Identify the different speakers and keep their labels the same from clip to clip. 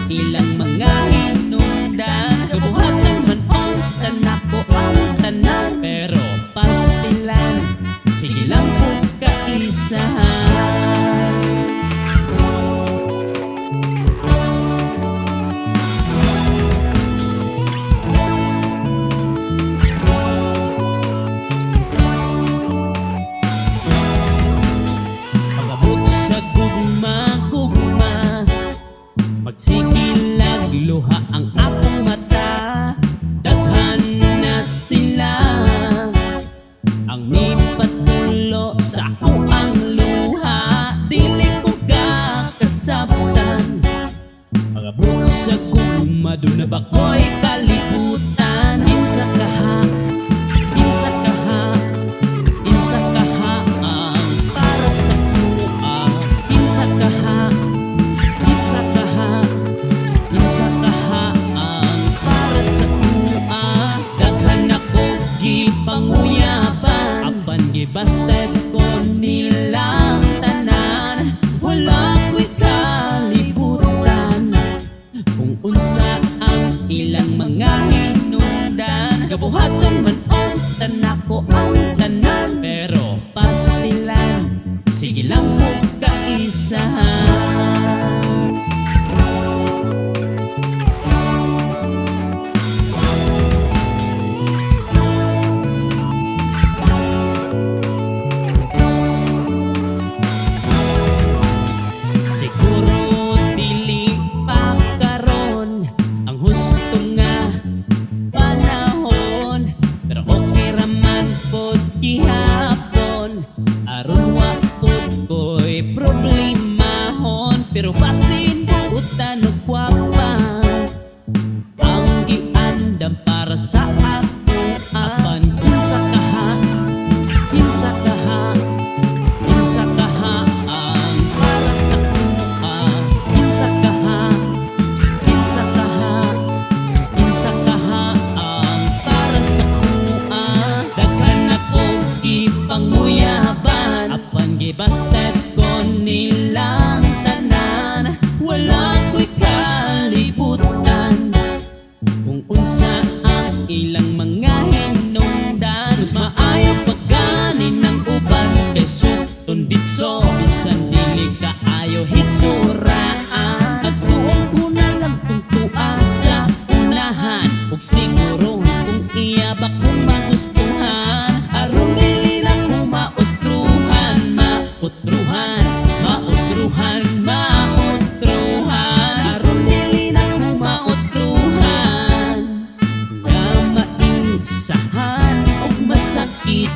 Speaker 1: ilang mga hinungdan. Kabuhatan man on tanak ko ang tanan, pero pastilan sige lang po kaisahan. Pag-abot sa gugma-gugma, magsikilag luha ang akong mata. Daghan na sila ang nipatulo sa ako ang luha. Dili ko kakasabtan. Pag-abot sa gugma, doon na ba ko'y kalibutan. Insa kaha, insa kaha, insa kaha ang para sa kuha. Insa kaha, insa kaha, insa kaha ang para sa kuha. Daghan ako gipanguyaban, apan gibasted ko nilang tanan. Wala ko'y kalibutan kung unsa ang ilang mga hinungdan. Kabuhatan man on tanak ko ang tanan, pero pastilan sige lang po kaisahan. Siguro dili pa karon ang husto nga panahon, pero okay raman pod gihapon. Aron wa pod ko'y problemahon, pero basin utan og gwapa ang giandam para sa ako. Apan kinsa kaha, kinsa kaha, kinsa kaha ang para sa kuha. Kinsa kaha, kinsa kaha, kinsa kaha ang para sa kuha. Daghan ako gipanguyaban, apan gibasted ko nilang tanan. Wala ko'y kalibutan kung unsa ang ilang mga hinungdan. Mas maayo pagkanin ng uban kaysa tunditso, bisan dili kaayo hitsuraan. At tuon ko na lang kung tuwa sa unahan, ug siguro kung iyabak kong magustuhan. Aron dili na ko mautruhan, mautruhan, mautruhan, mautruhan. Aron dili na ko mautruhan, nga maisahan ug masakitan.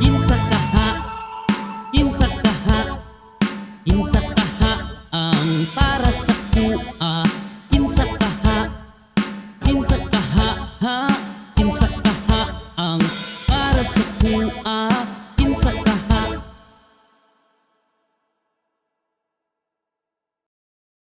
Speaker 1: Kinsa kaha, kinsa kaha, kinsa kaha ang para sa kuha. Kinsa kaha, kinsa kaha, ha, kinsa kaha ang para sa kuha. Kinsa kaha.